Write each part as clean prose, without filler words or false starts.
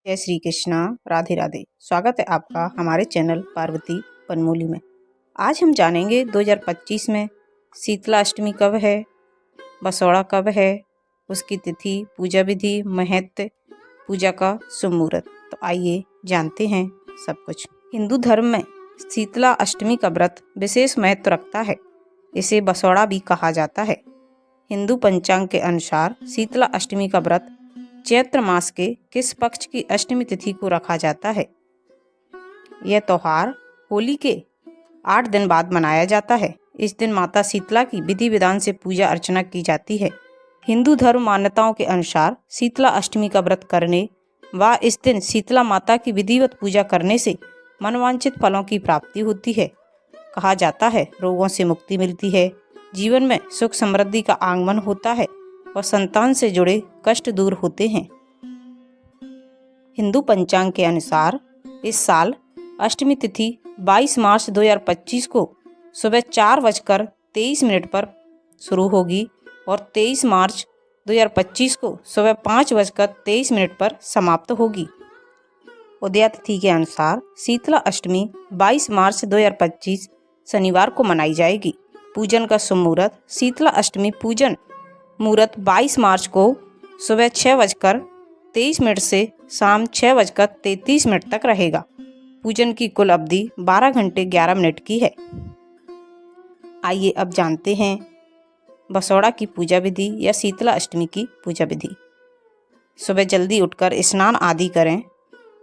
जय श्री कृष्णा। राधे राधे। स्वागत है आपका हमारे चैनल पार्वती पनमोली में। आज हम जानेंगे 2025 में शीतला अष्टमी कब है, बसौड़ा कब है, उसकी तिथि, पूजा विधि, महत्व, पूजा का शुभ मुहूर्त। तो आइए जानते हैं सब कुछ। हिंदू धर्म में शीतला अष्टमी का व्रत विशेष महत्व रखता है। इसे बसौड़ा भी कहा जाता है। हिंदू पंचांग के अनुसार शीतला अष्टमी का व्रत चैत्र मास के किस पक्ष की अष्टमी तिथि को रखा जाता है। यह त्योहार होली के 8 दिन बाद मनाया जाता है। इस दिन माता शीतला की विधि विधान से पूजा अर्चना की जाती है। हिंदू धर्म मान्यताओं के अनुसार शीतला अष्टमी का व्रत करने व इस दिन शीतला माता की विधिवत पूजा करने से मनवांछित फलों की प्राप्ति होती है। कहा जाता है रोगों से मुक्ति मिलती है, जीवन में सुख समृद्धि का आगमन होता है और संतान से जुड़े कष्ट दूर होते हैं। हिंदू पंचांग के अनुसार इस साल अष्टमी तिथि 22 मार्च 2025 को सुबह 4:23 पर शुरू होगी और 23 मार्च 2025 को सुबह 5:23 पर समाप्त होगी। उदया तिथि के अनुसार शीतला अष्टमी 22 मार्च 2025 शनिवार को मनाई जाएगी। पूजन का शुभ मुहूर्त शीतला अष्टमी पूजन मुहूर्त 22 मार्च को सुबह 6:23 से शाम 6:33 तक रहेगा। पूजन की कुल अवधि 12 घंटे 11 मिनट की है। आइए अब जानते हैं बसौड़ा की पूजा विधि या शीतला अष्टमी की पूजा विधि। सुबह जल्दी उठकर स्नान आदि करें,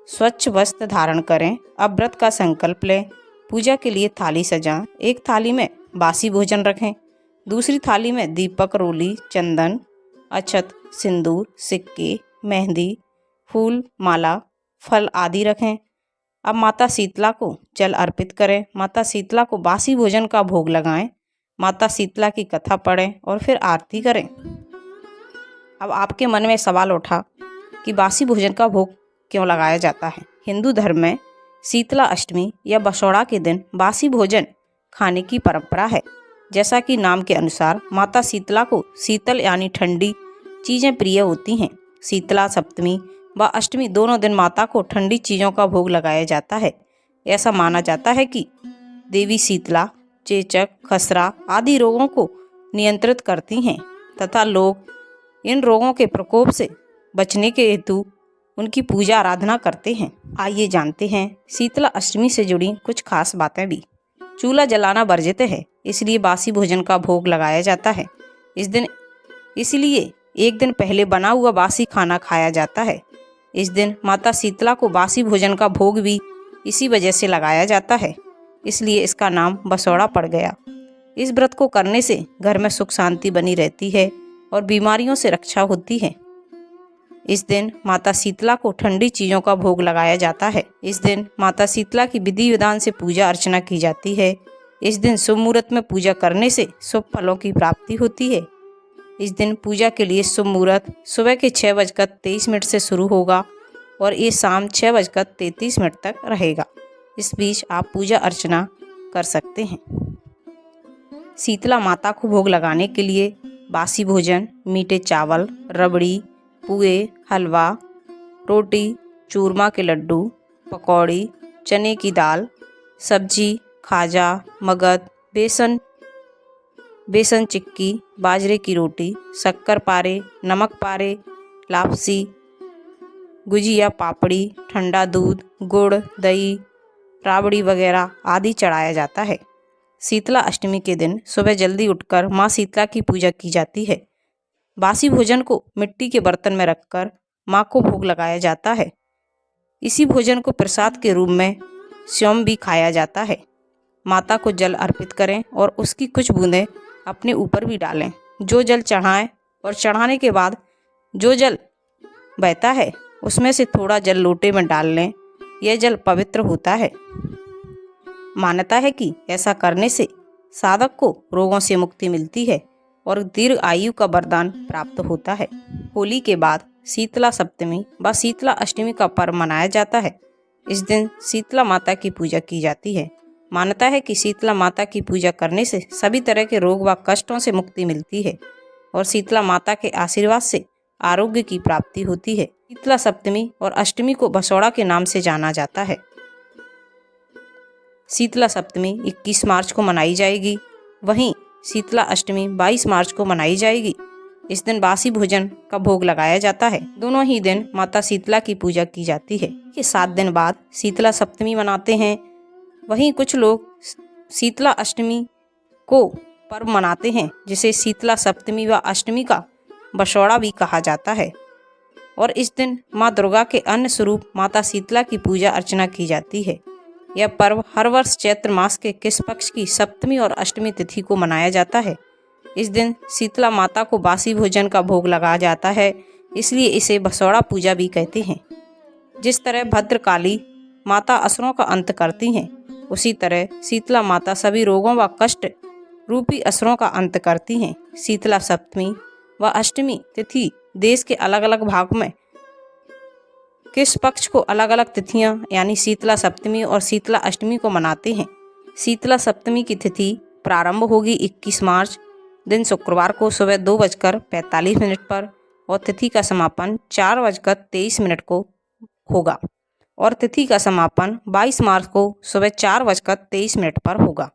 स्वच्छ वस्त्र धारण करें, अब व्रत का संकल्प लें। पूजा के लिए थाली सजाएं। एक थाली में बासी भोजन रखें, दूसरी थाली में दीपक, रोली, चंदन, अक्षत, सिंदूर, सिक्के, मेहंदी, फूल, माला, फल आदि रखें। अब माता शीतला को जल अर्पित करें। माता शीतला को बासी भोजन का भोग लगाएं। माता शीतला की कथा पढ़ें और फिर आरती करें। अब आपके मन में सवाल उठा कि बासी भोजन का भोग क्यों लगाया जाता है। हिंदू धर्म में शीतला अष्टमी या बसौड़ा के दिन बासी भोजन खाने की परंपरा है। जैसा कि नाम के अनुसार माता शीतला को शीतल यानी ठंडी चीज़ें प्रिय होती हैं। शीतला सप्तमी व अष्टमी दोनों दिन माता को ठंडी चीज़ों का भोग लगाया जाता है। ऐसा माना जाता है कि देवी शीतला चेचक, खसरा आदि रोगों को नियंत्रित करती हैं तथा लोग इन रोगों के प्रकोप से बचने के हेतु उनकी पूजा आराधना करते हैं। आइए जानते हैं शीतला अष्टमी से जुड़ी कुछ खास बातें भी। चूल्हा जलाना वर्जित है, इसलिए बासी भोजन का भोग लगाया जाता है। इसलिए एक दिन पहले बना हुआ बासी खाना खाया जाता है। इस दिन माता शीतला को बासी भोजन का भोग भी इसी वजह से लगाया जाता है, इसलिए इसका नाम बसौड़ा पड़ गया। इस व्रत को करने से घर में सुख शांति बनी रहती है और बीमारियों से रक्षा होती है। इस दिन माता शीतला को ठंडी चीज़ों का भोग लगाया जाता है। इस दिन माता शीतला की विधि विधान से पूजा अर्चना की जाती है। इस दिन शुभ मुहूर्त में पूजा करने से शुभ फलों की प्राप्ति होती है। इस दिन पूजा के लिए शुभ मुहूर्त सुबह के 6:23 से शुरू होगा और ये शाम 6:33 तक रहेगा। इस बीच आप पूजा अर्चना कर सकते हैं। शीतला माता को भोग लगाने के लिए बासी भोजन, मीठे चावल, रबड़ी, पुए, हलवा, रोटी, चूरमा के लड्डू, पकौड़ी, चने की दाल, सब्जी, खाजा, मगध, बेसन चिक्की, बाजरे की रोटी, शक्कर पारे, नमक पारे, लापसी, गुजिया, पापड़ी, ठंडा दूध, गुड़, दही, राबड़ी वगैरह आदि चढ़ाया जाता है। शीतला अष्टमी के दिन सुबह जल्दी उठकर माँ शीतला की पूजा की जाती है। बासी भोजन को मिट्टी के बर्तन में रखकर माँ को भोग लगाया जाता है। इसी भोजन को प्रसाद के रूप में स्वयं भी खाया जाता है। माता को जल अर्पित करें और उसकी कुछ बूंदें अपने ऊपर भी डालें। जो जल चढ़ाएं और चढ़ाने के बाद जो जल बहता है उसमें से थोड़ा जल लोटे में डाल लें। यह जल पवित्र होता है। मान्यता है कि ऐसा करने से साधक को रोगों से मुक्ति मिलती है और दीर्घ आयु का वरदान प्राप्त होता है। होली के बाद शीतला सप्तमी व शीतला अष्टमी का पर्व मनाया जाता है। इस दिन शीतला माता की पूजा की जाती है। मान्यता है कि शीतला माता की पूजा करने से सभी तरह के रोग व कष्टों से मुक्ति मिलती है और शीतला माता के आशीर्वाद से आरोग्य की प्राप्ति होती है। शीतला सप्तमी और अष्टमी को बसौड़ा के नाम से जाना जाता है। शीतला सप्तमी 21 मार्च को मनाई जाएगी, वहीं शीतला अष्टमी 22 मार्च को मनाई जाएगी। इस दिन बासी भोजन का भोग लगाया जाता है। दोनों ही दिन माता शीतला की पूजा की जाती है। ये 7 दिन बाद शीतला सप्तमी मनाते हैं। वहीं कुछ लोग शीतला अष्टमी को पर्व मनाते हैं, जिसे शीतला सप्तमी व अष्टमी का बसौड़ा भी कहा जाता है। और इस दिन माँ दुर्गा के अन्य स्वरूप माता शीतला की पूजा अर्चना की जाती है। यह पर्व हर वर्ष चैत्र मास के किस पक्ष की सप्तमी और अष्टमी तिथि को मनाया जाता है। इस दिन शीतला माता को बासी भोजन का भोग लगाया जाता है, इसलिए इसे बसौड़ा पूजा भी कहते हैं। जिस तरह भद्रकाली माता असुरों का अंत करती हैं, उसी तरह शीतला माता सभी रोगों व कष्ट रूपी असुरों का अंत करती हैं। शीतला सप्तमी व अष्टमी तिथि देश के अलग अलग भाग में किस पक्ष को अलग अलग तिथियां यानी शीतला सप्तमी और शीतला अष्टमी को मनाते हैं। शीतला सप्तमी की तिथि प्रारंभ होगी 21 मार्च दिन शुक्रवार को सुबह 2:45 पर और तिथि का समापन 4:23 को होगा और तिथि का समापन 22 मार्च को सुबह 4:23 पर होगा।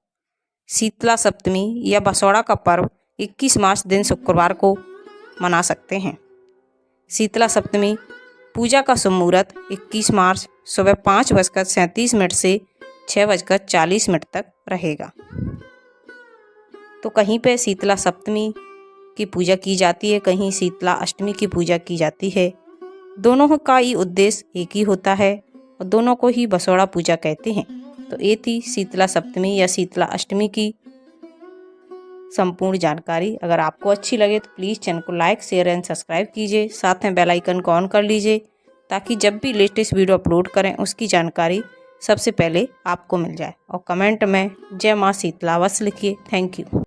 शीतला सप्तमी या बसौड़ा का पर्व 21 मार्च दिन शुक्रवार को मना सकते हैं। शीतला सप्तमी पूजा का शुभ मुहूर्त 21 मार्च सुबह 5:37 से 6:40 तक रहेगा। तो कहीं पे शीतला सप्तमी की पूजा की जाती है, कहीं शीतला अष्टमी की पूजा की जाती है। दोनों का ही उद्देश्य एक ही होता है और दोनों को ही बसौड़ा पूजा कहते हैं। तो ये थी शीतला सप्तमी या शीतला अष्टमी की संपूर्ण जानकारी। अगर आपको अच्छी लगे तो प्लीज़ चैनल को लाइक, शेयर एंड सब्सक्राइब कीजिए। साथ में बेल आइकन को ऑन कर लीजिए ताकि जब भी लेटेस्ट वीडियो अपलोड करें उसकी जानकारी सबसे पहले आपको मिल जाए। और कमेंट में जय माँ शीतला अवश्य लिखिए। Thank you.